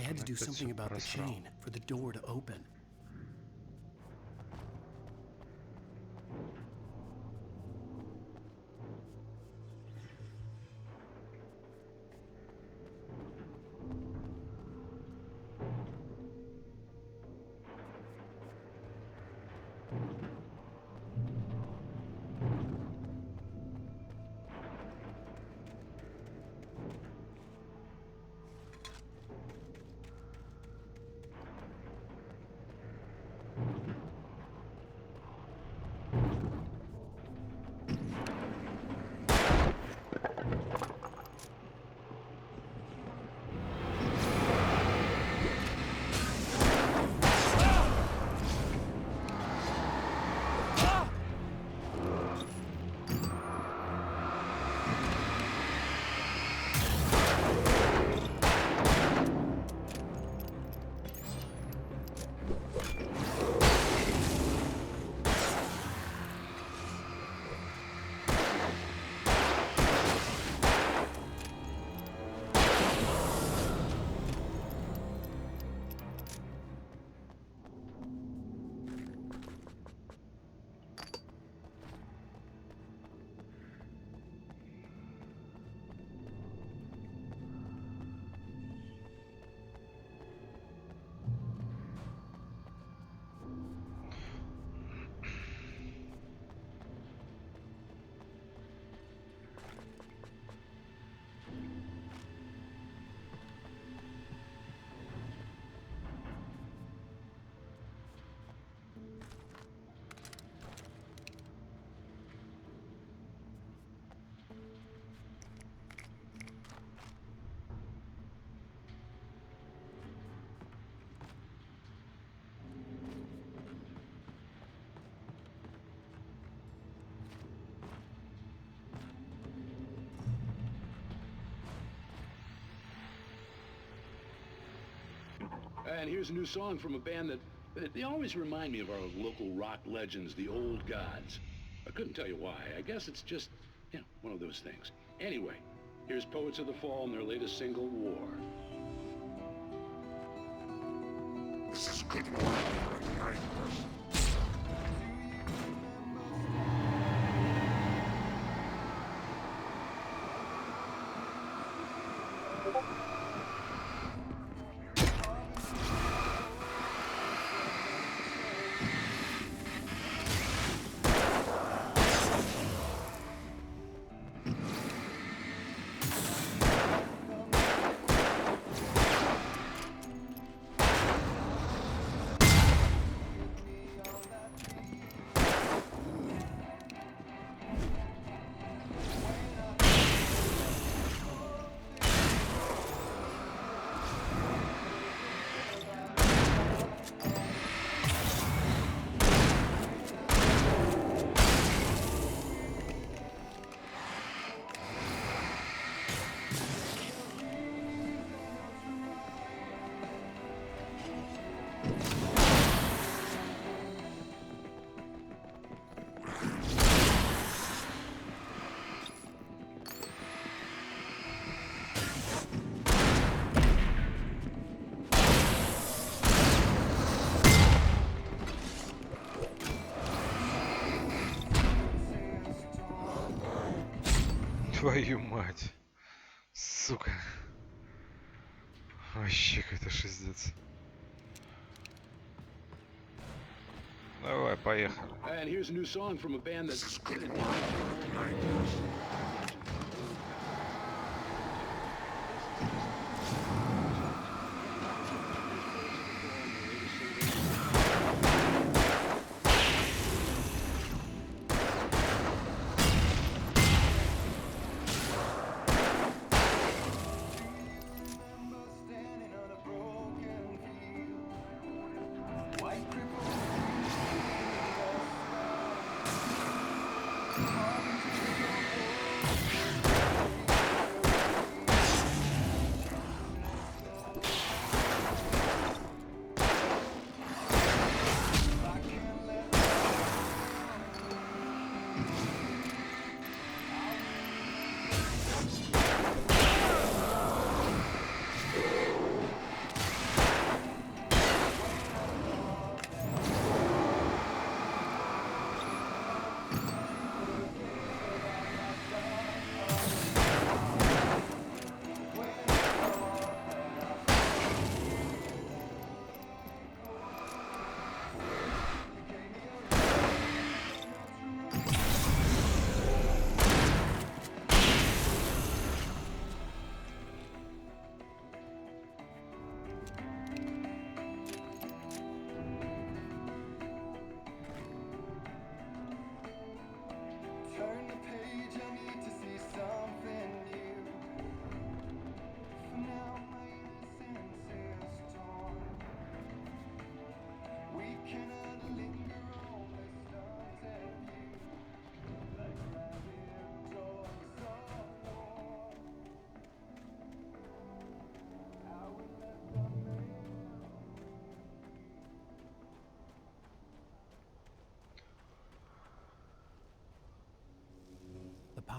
had to do something about the chain for the door to open. And here's a new song from a band that they always remind me of our local rock legends, the Old Gods. I couldn't tell you why. I guess it's just, one of those things. Anyway, here's Poets of the Fall and their latest single, War. This is good morning. Твою мать. Сука. Вообще какой-то шиздец. Давай, поехали. And here's a new song from a band that...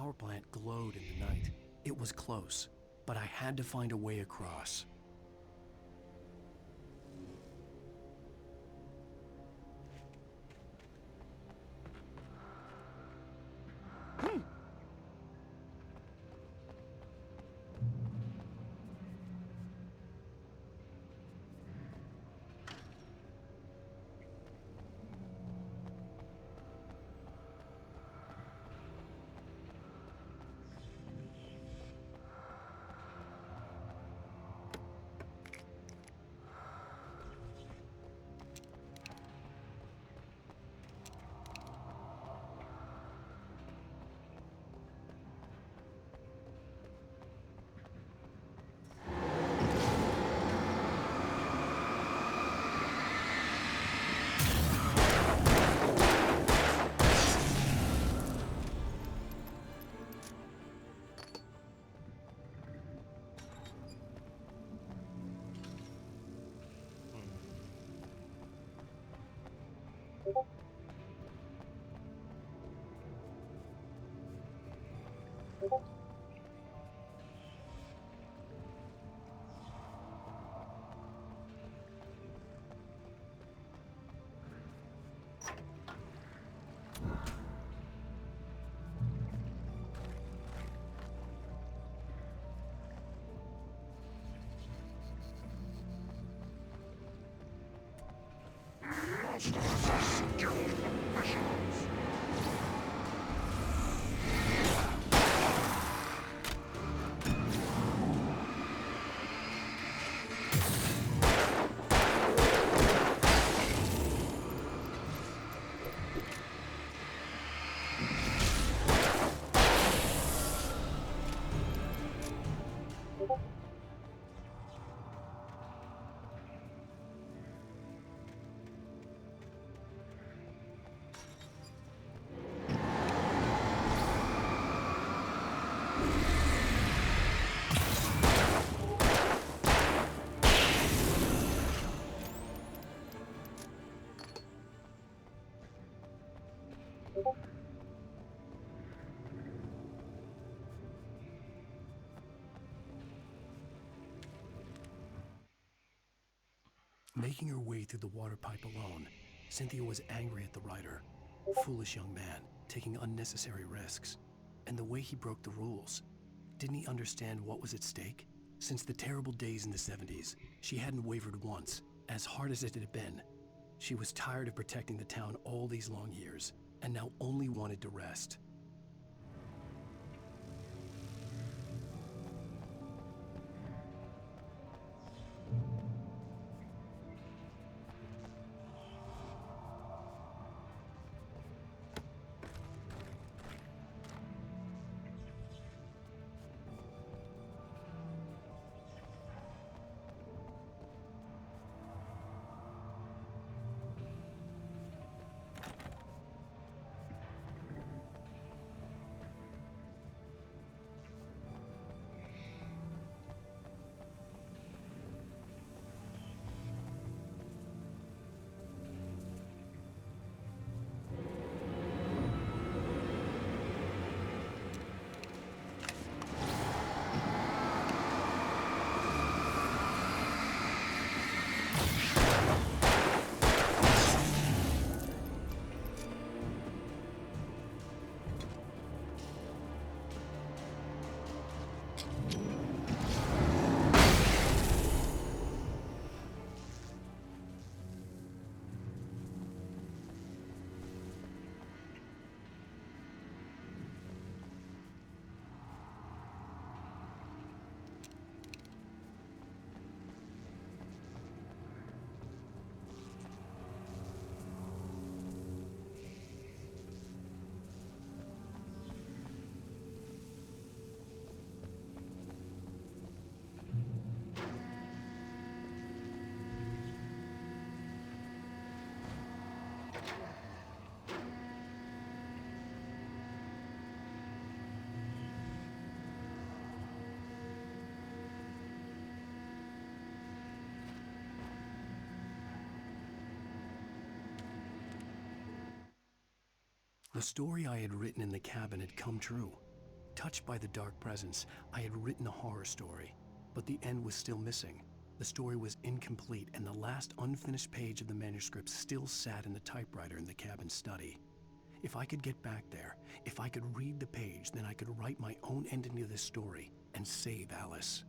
power plant glowed in the night. It was close, but I had to find a way across. Monsters are skilled professionals. Making her way through the water pipe alone, Cynthia was angry at the rider. Foolish young man, taking unnecessary risks. And the way he broke the rules. Didn't he understand what was at stake? Since the terrible days in the 70s, she hadn't wavered once, as hard as it had been. She was tired of protecting the town all these long years, and now only wanted to rest. The story I had written in the cabin had come true. Touched by the dark presence, I had written a horror story, but the end was still missing. The story was incomplete, and the last unfinished page of the manuscript still sat in the typewriter in the cabin study. If I could get back there, if I could read the page, then I could write my own ending to this story and save Alice.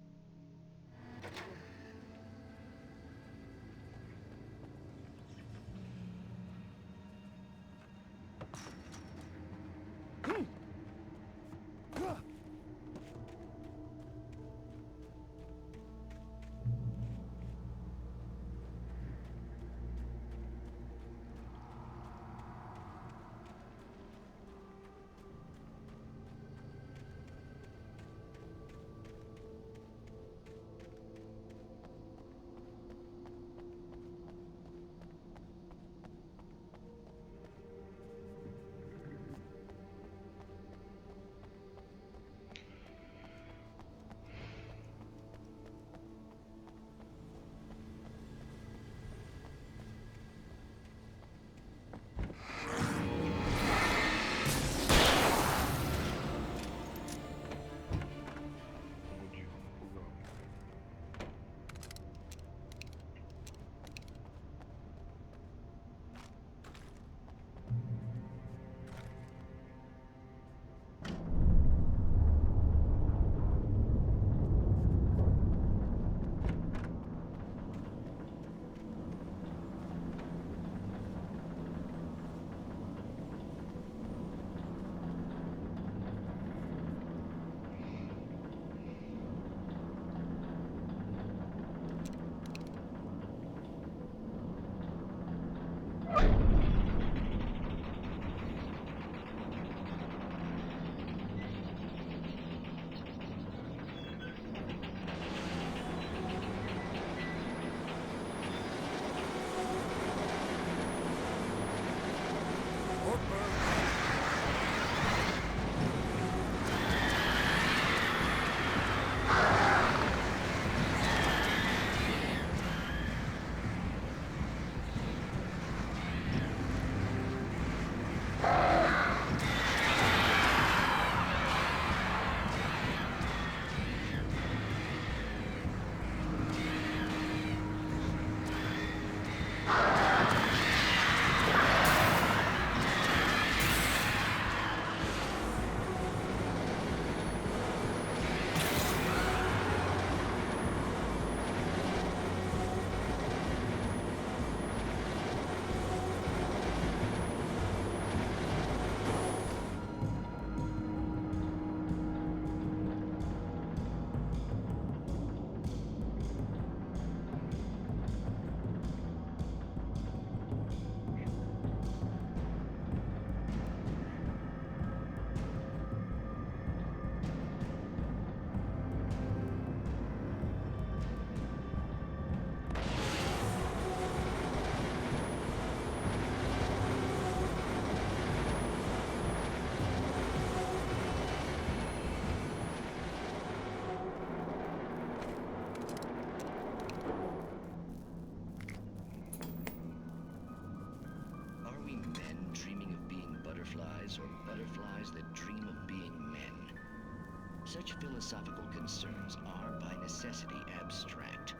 Such philosophical concerns are, by necessity, abstract.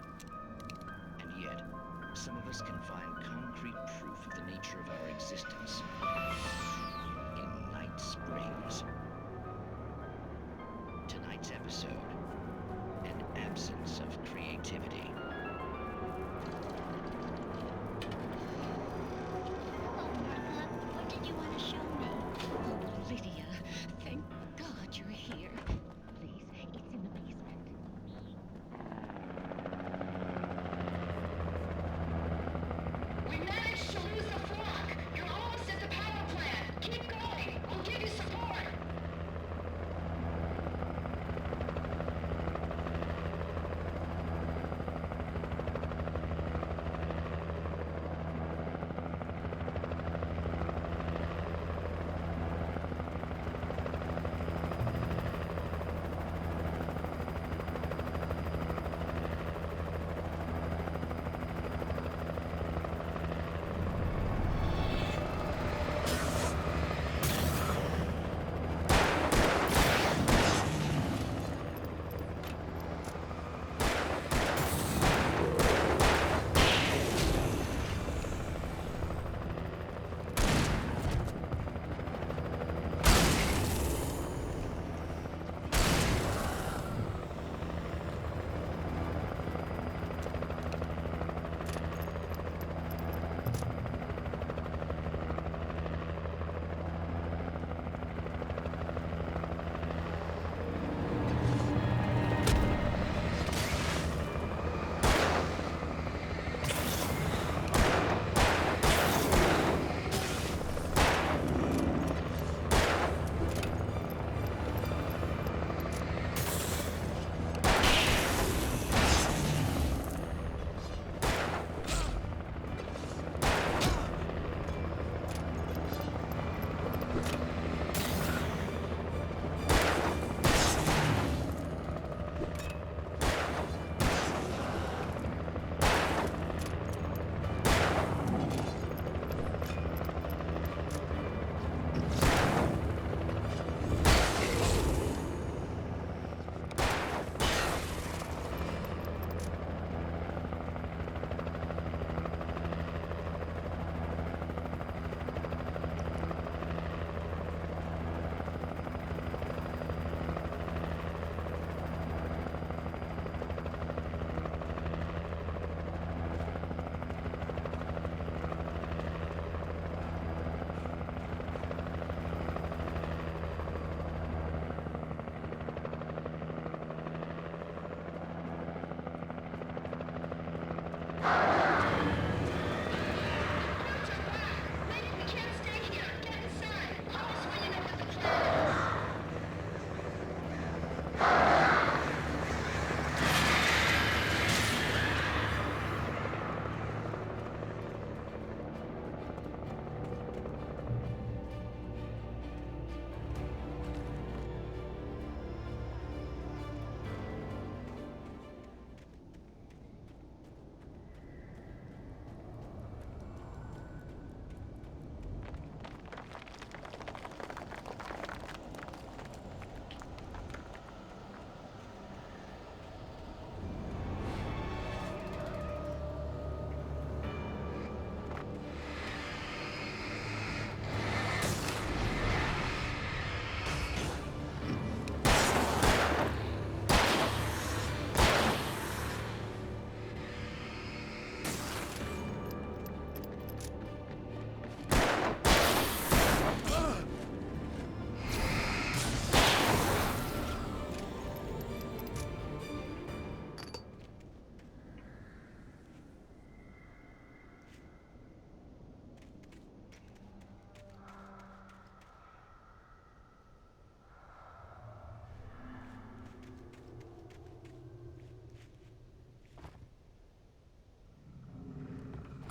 And yet, some of us can find concrete proof of the nature of our existence in Night Springs. Tonight's episode, an absence of creativity. Hello, Martha. What did you want to show me? Oh, Lydia. Thank God you're here. Please, it's in the basement. We managed to lose the flock. You're almost at the power plant. Keep going. We'll give you support.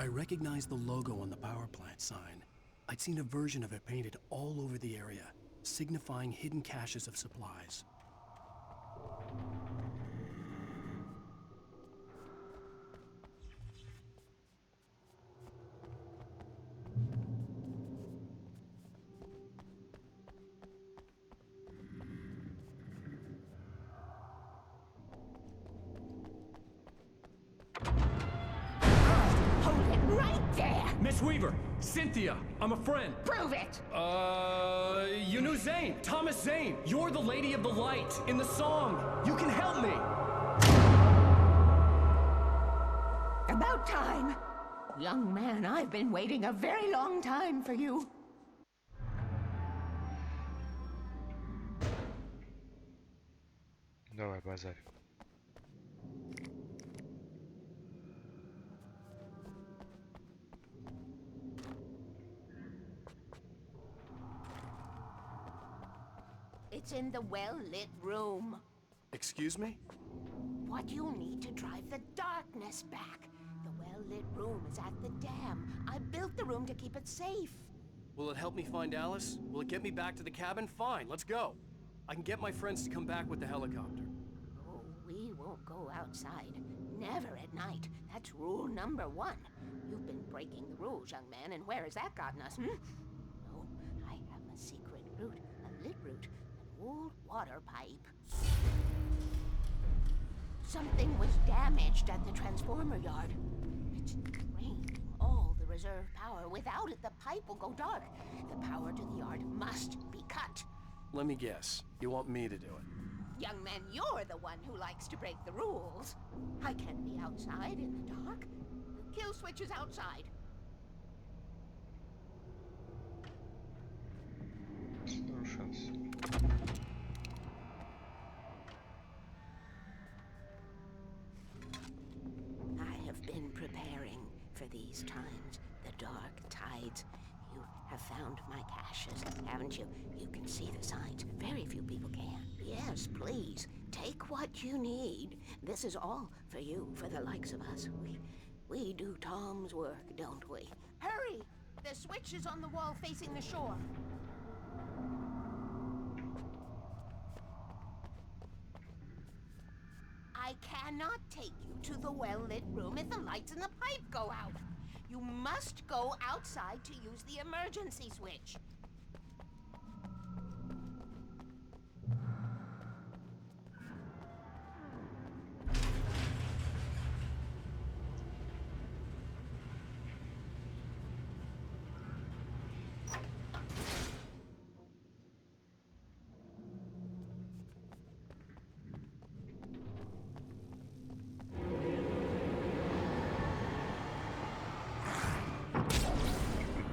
I recognized the logo on the power plant sign. I'd seen a version of it painted all over the area, signifying hidden caches of supplies. Hold it right there! Miss Weaver, Cynthia, I'm a friend. Prove it! You knew Zane, Thomas Zane. You're the Lady of the Light in the song. You can help me. About time. Young man, I've been waiting a very long time for you. Давай, базарь. It's in the well-lit room. Excuse me? What you'll need to drive the darkness back. The well-lit room is at the dam. I built the room to keep it safe. Will it help me find Alice? Will it get me back to the cabin? Fine, let's go. I can get my friends to come back with the helicopter. Oh, we won't go outside. Never at night. That's rule number 1. You've been breaking the rules, young man, and where has that gotten us, No, I have a secret route, a lit route, an old water pipe. Something was damaged at the transformer yard. It's drained all the reserve power. Without it, the pipe will go dark. The power to the yard must be cut. Let me guess. You want me to do it? Young man, you're the one who likes to break the rules. I can't be outside in the dark. The kill switch is outside. No шанс. I have been preparing for these times, the dark tides. You have found my caches, haven't you? You can see the signs. Very few people can. Yes, please, take what you need. This is all for you, for the likes of us. We do Tom's work, don't we? Hurry! The switch is on the wall facing the shore. I cannot take you to the well-lit room if the lights in the pipe go out. You must go outside to use the emergency switch.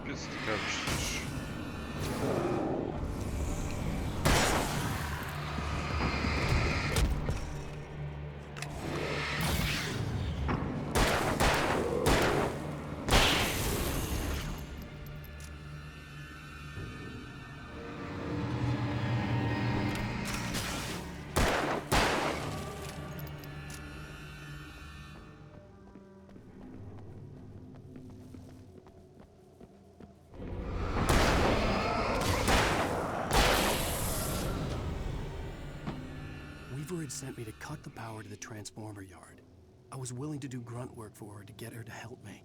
Пипец, ты как чтишь. Weaver had sent me to cut the power to the transformer yard. I was willing to do grunt work for her to get her to help me.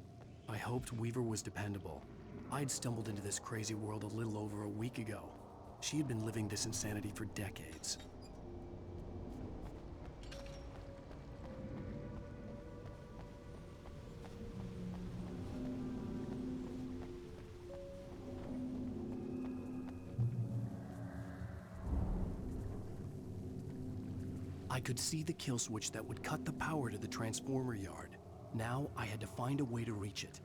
I hoped Weaver was dependable. I'd stumbled into this crazy world a little over a week ago. She had been living this insanity for decades. I could see the kill switch that would cut the power to the transformer yard. Now I had to find a way to reach it.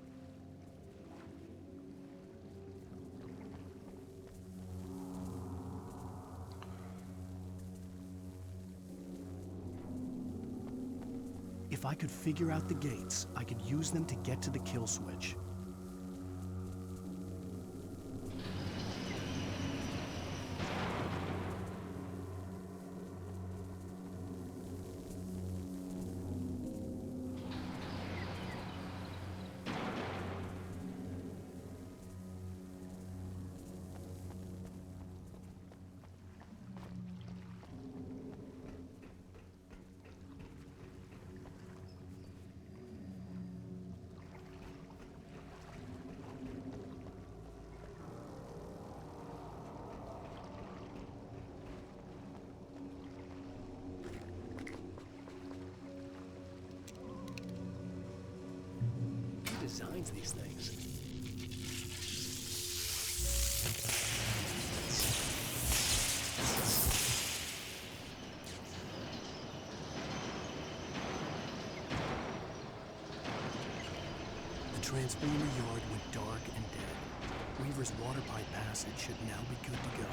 If I could figure out the gates, I could use them to get to the kill switch. finds these things. The transformer yard went dark and dead. Weaver's water pipe passage should now be good to go.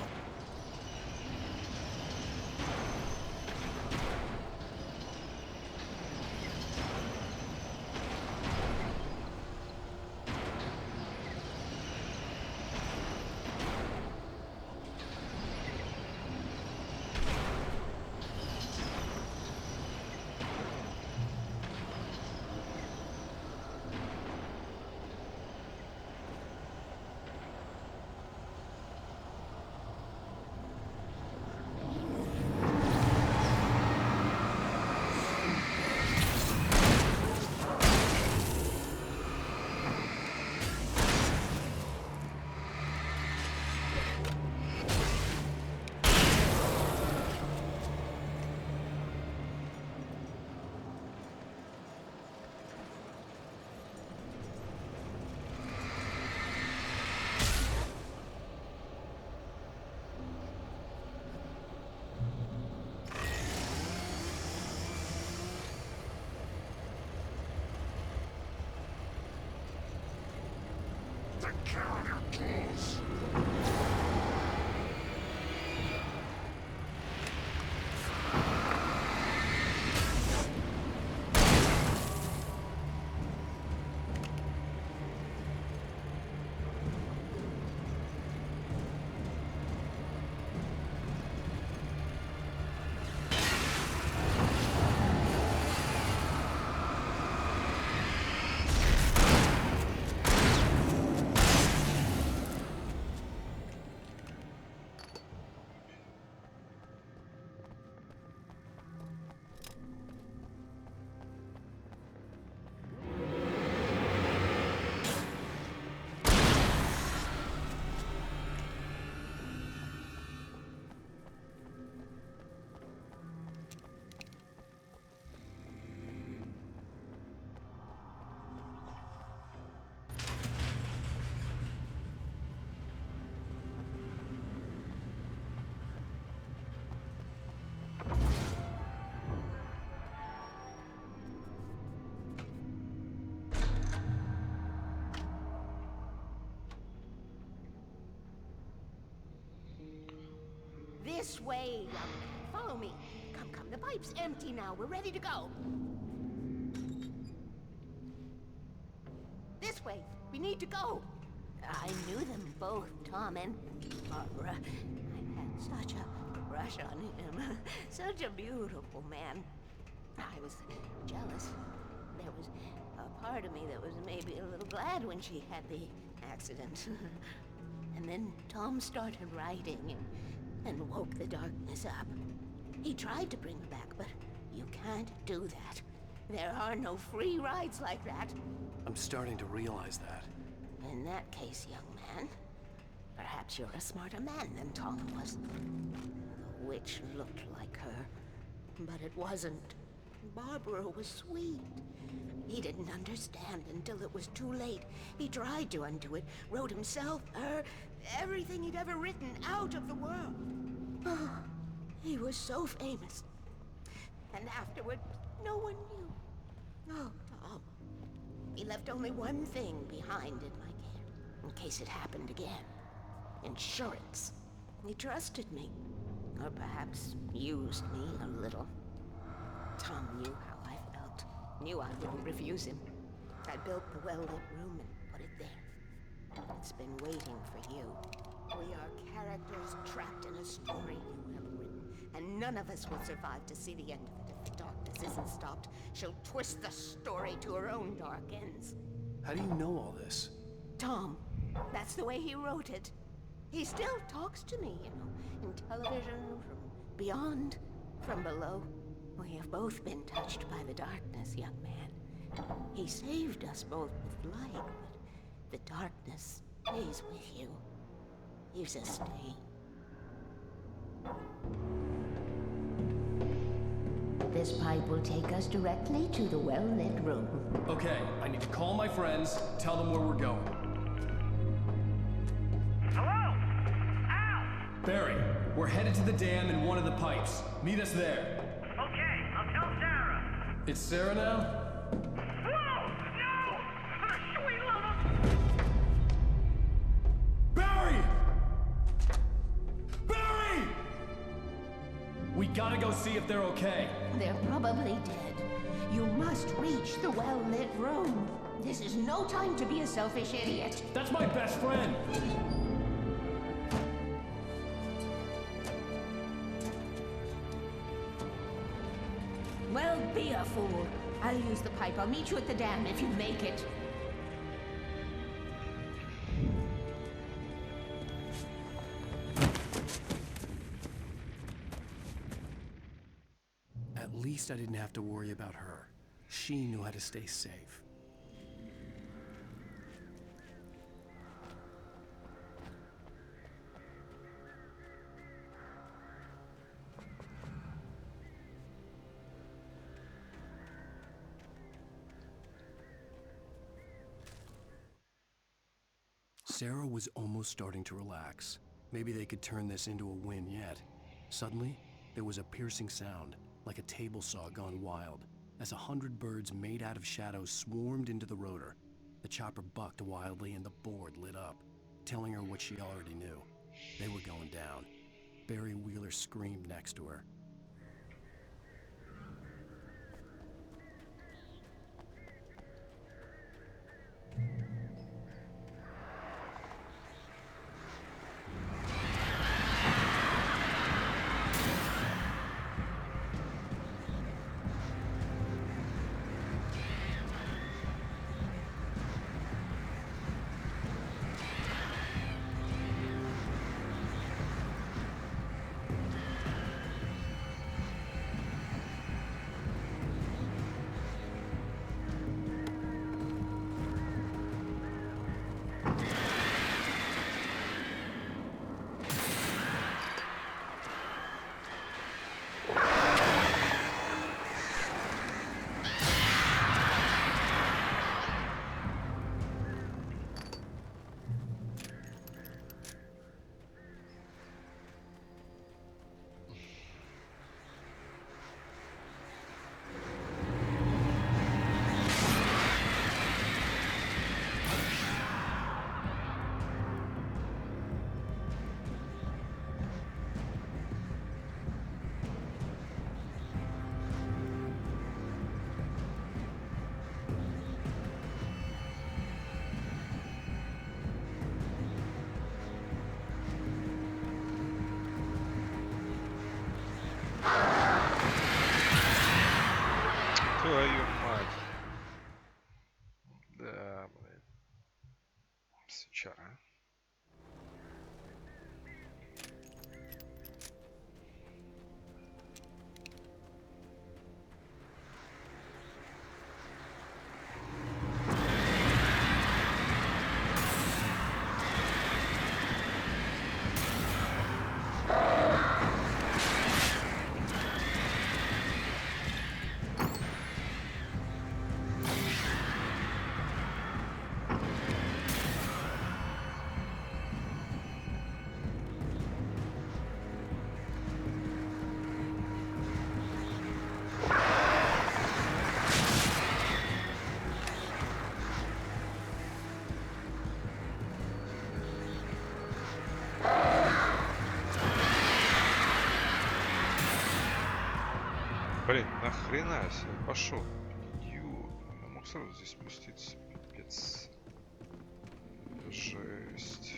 The carrier close. This way, young man. Follow me. Come, come. The pipe's empty now. We're ready to go. This way. We need to go. I knew them both, Tom and Barbara. I had such a crush on him. Such a beautiful man. I was jealous. There was a part of me that was maybe a little glad when she had the accident. And then Tom started writing and woke the darkness up. He tried to bring her back, but you can't do that. There are no free rides like that. I'm starting to realize that. In that case, young man, perhaps you're a smarter man than Tom was. The witch looked like her, but it wasn't. Barbara was sweet. He didn't understand until it was too late. He tried to undo it, wrote himself, her, everything he'd ever written out of the world. Oh, he was so famous. And afterward, no one knew. Oh, Tom. He left only one thing behind in my care, in case it happened again. Insurance. He trusted me. Or perhaps used me a little. Tom knew how I felt. Knew I wouldn't refuse him. I built the well-lit room and put it there. It's been waiting for you. We are characters trapped in a story you have written, and none of us will survive to see the end of it if the darkness isn't stopped. She'll twist the story to her own dark ends. How do you know all this? Tom, that's the way he wrote it. He still talks to me, you know, in television, from beyond, from below. We have both been touched by the darkness, young man. He saved us both with light, but the darkness stays with you. Leaves a stain. This pipe will take us directly to the well-lit room. Okay, I need to call my friends, tell them where we're going. Hello? Al! Barry, we're headed to the dam in one of the pipes. Meet us there. Okay, I'll tell Sarah. It's Sarah now? Whoa! No! For the sweet love of... Barry! Barry! We gotta go see if they're okay. They're probably dead. You must reach the well-lit room. This is no time to be a selfish idiot. That's my best friend. Well, be a fool. I'll use the pipe. I'll meet you at the dam if you make it. At least I didn't have to worry about her. She knew how to stay safe. Sarah was almost starting to relax. Maybe they could turn this into a win yet. Suddenly, there was a piercing sound, like a table saw gone wild, as 100 birds made out of shadows swarmed into the rotor. The chopper bucked wildly and the board lit up, telling her what she already knew. They were going down. Barry Wheeler screamed next to her. Твою мать. Да, блин. Сучара. Блин, нахрена себе пошел. Идиот. Я мог сразу здесь спуститься. Пипец. Жесть.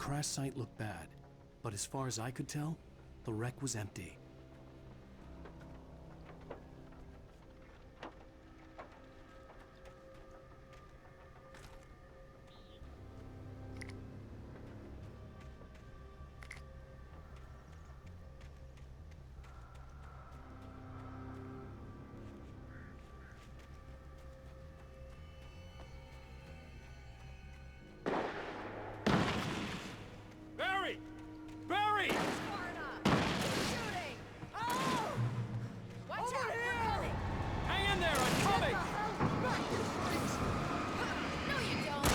crash site looked bad, but as far as I could tell, the wreck was empty. Barry! Barry! Watch out! We're coming! Hang in there, I'm coming! No, you don't!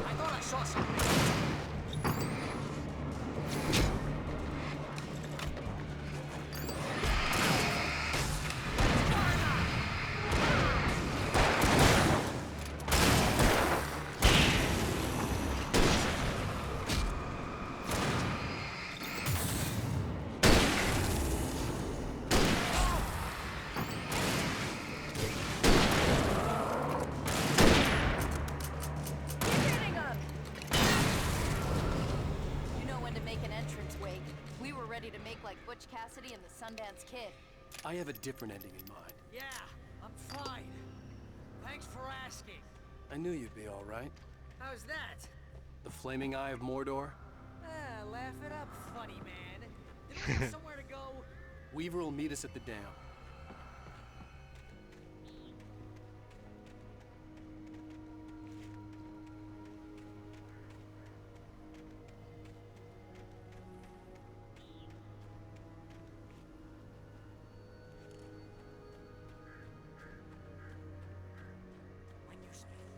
I thought I saw something. Hitting 'em! You know when to make an entrance, Wake. We were ready to make like Butch Cassidy and the Sundance Kid. I have a different ending in mind. Yeah, I'm fine. Thanks for asking. I knew you'd be all right. How's that? The flaming eye of Mordor? Ah, laugh it up, funny man. Did we have somewhere to go? Weaver will meet us at the dam. When you spend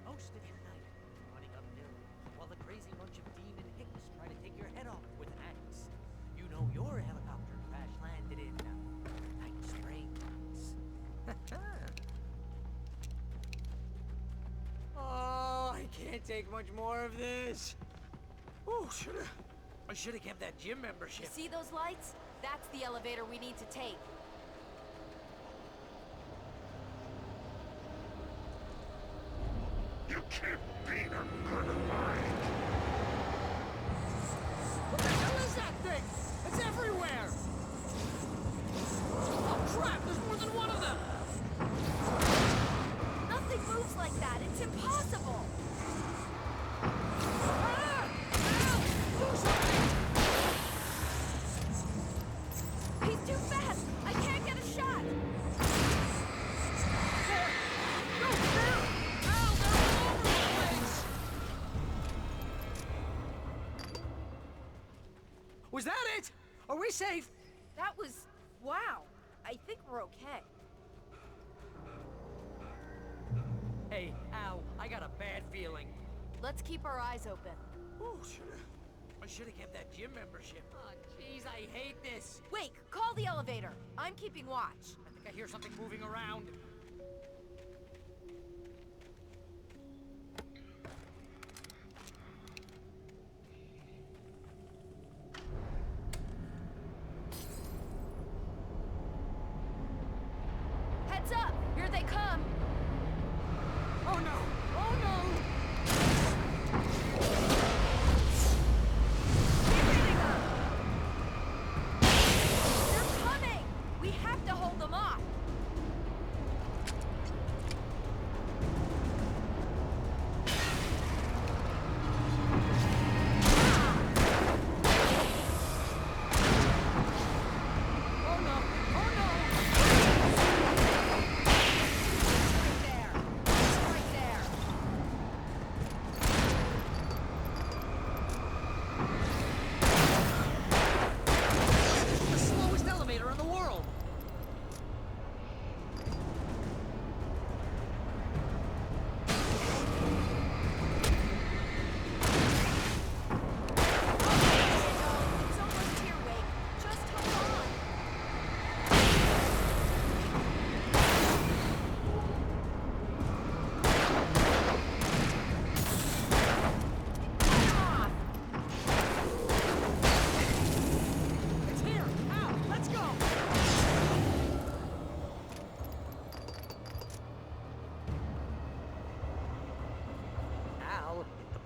most of your night running uphill while the crazy bunch of demon hicks try to take your head off with an axe, you know your helicopter crash landed in Night Springs. Oh, I can't take much more of this. Oh, I should have kept that gym membership. You see those lights? That's the elevator we need to take. You can't beat a good mind. What the hell is that thing? It's everywhere! Oh crap, there's more than one of them! Nothing moves like that. It's impossible. Ah! Ow! Do something! He's too fast. I can't get a shot. There! No, there! Ow, they're all over the place! Was that it? Are we safe? That was... wow. I think we're okay. Hey, Al, I got a bad feeling. Let's keep our eyes open. Oh, I should have kept that gym membership. Oh, jeez, I hate this. Wait, call the elevator. I'm keeping watch. I think I hear something moving around. Heads up! Here they come! Oh no! Oh no! Keep hitting them! They're coming! We have to hold them off!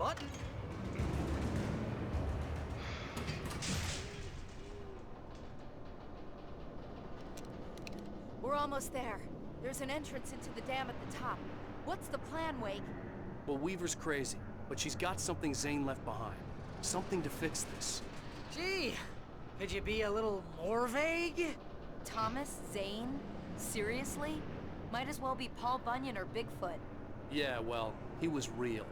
button. We're almost there. There's an entrance into the dam at the top. What's the plan, Wake? Well, Weaver's crazy, but she's got something Zane left behind. Something to fix this. Gee, could you be a little more vague? Thomas Zane? Seriously? Might as well be Paul Bunyan or Bigfoot. Yeah, well, he was real.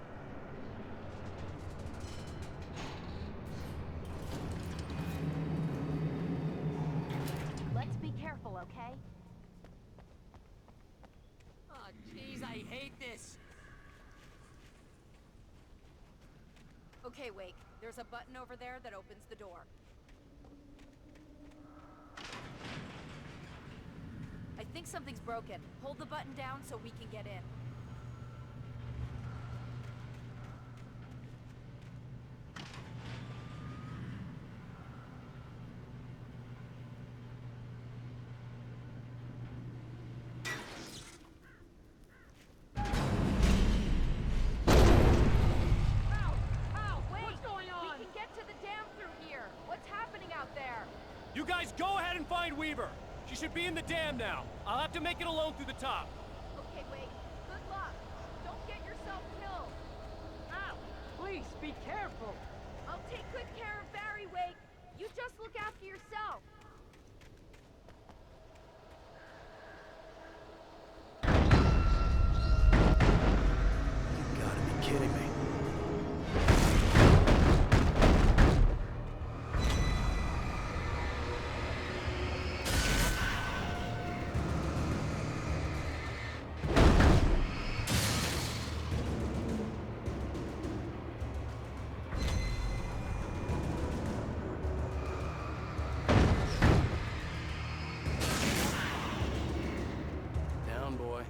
Let's be careful, okay? Oh, jeez, I hate this. Okay, Wake. There's a button over there that opens the door. I think something's broken. Hold the button down so we can get in. You guys go ahead and find Weaver. She should be in the dam now. I'll have to make it alone through the top. Okay, Wake. Good luck. Don't get yourself killed. Ow! Please, be careful. I'll take good care of Barry, Wake. You just look after yourself. You gotta be kidding me. Down, boy.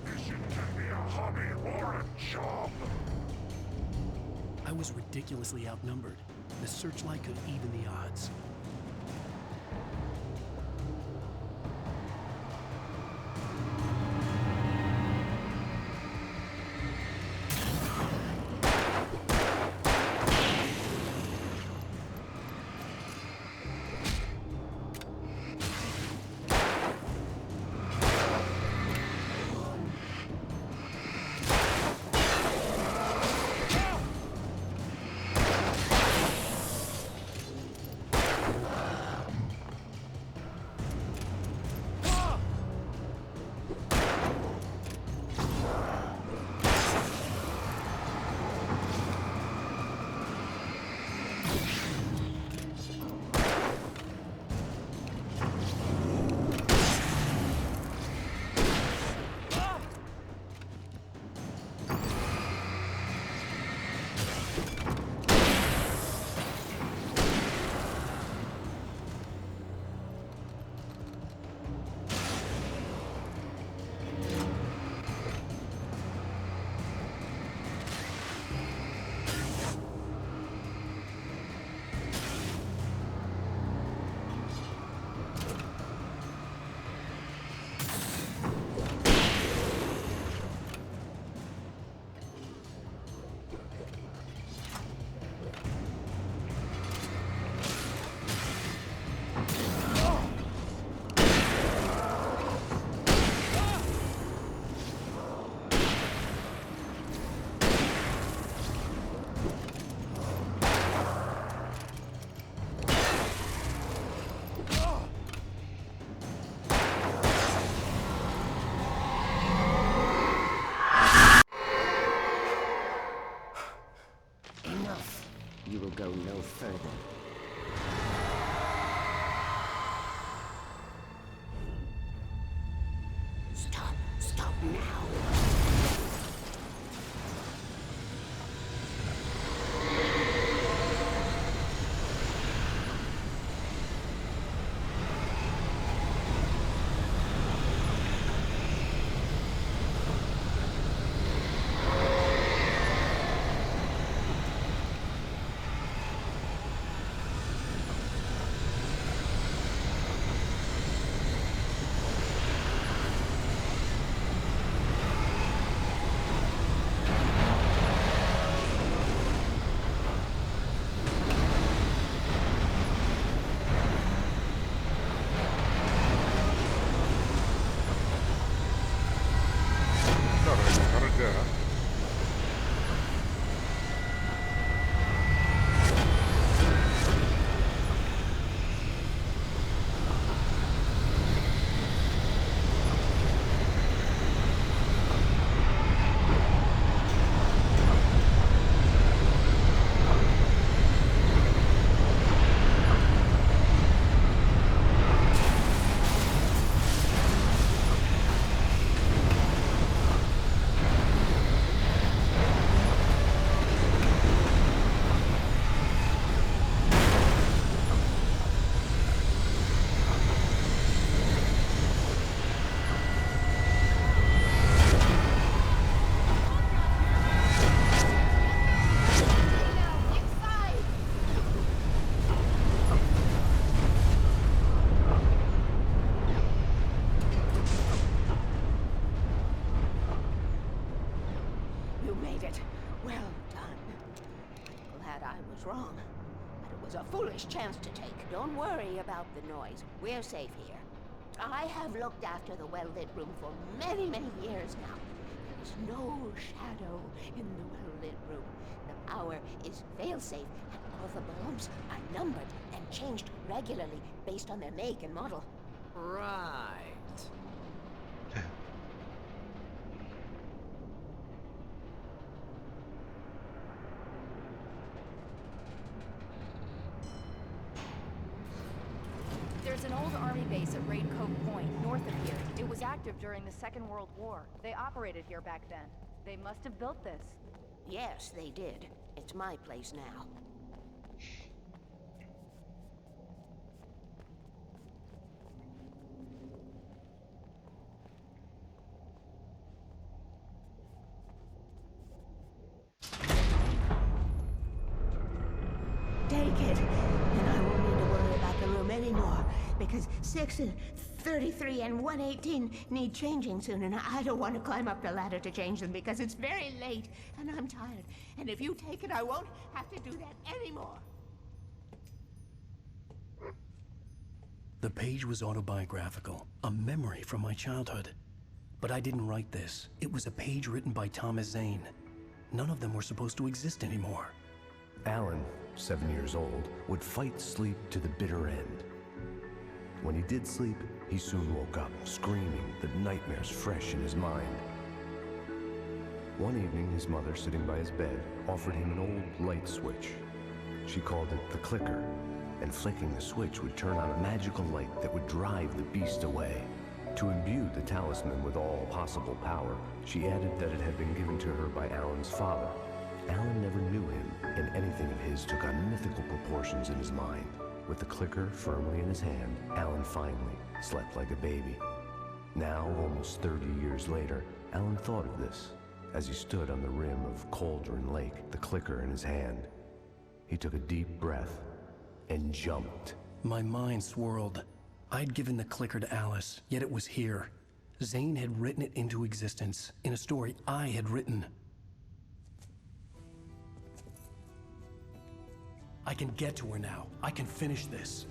Mission can be a hobby or a job. I was ridiculously outnumbered. The searchlight could even the odds. go no further. Stop now. Wrong. But it was a foolish chance to take. Don't worry about the noise. We're safe here. I have looked after the well-lit room for many, many years now. There is no shadow in the well-lit room. The power is fail-safe, and all the bulbs are numbered and changed regularly based on their make and model. Right. There's an old army base at Raid Cove Point, north of here. It was active during the Second World War. They operated here back then. They must have built this. Yes, they did. It's my place now. Take it, and I won't need to worry about the room anymore, because 6 and 33 and 118 need changing soon, and I don't want to climb up the ladder to change them because it's very late, and I'm tired. And if you take it, I won't have to do that anymore. The page was autobiographical, a memory from my childhood. But I didn't write this. It was a page written by Thomas Zane. None of them were supposed to exist anymore. Alan, 7 years old, would fight sleep to the bitter end. When he did sleep, he soon woke up, screaming, the nightmares fresh in his mind. One evening, his mother, sitting by his bed, offered him an old light switch. She called it the clicker, and flicking the switch would turn on a magical light that would drive the beast away. To imbue the talisman with all possible power, she added that it had been given to her by Alan's father. Alan never knew him, and anything of his took on mythical proportions in his mind. With the clicker firmly in his hand, Alan finally slept like a baby. Now, almost 30 years later, Alan thought of this as he stood on the rim of Cauldron Lake, the clicker in his hand. He took a deep breath and jumped. My mind swirled. I'd given the clicker to Alice, yet it was here. Zane had written it into existence, in a story I had written. I can get to her now. I can finish this.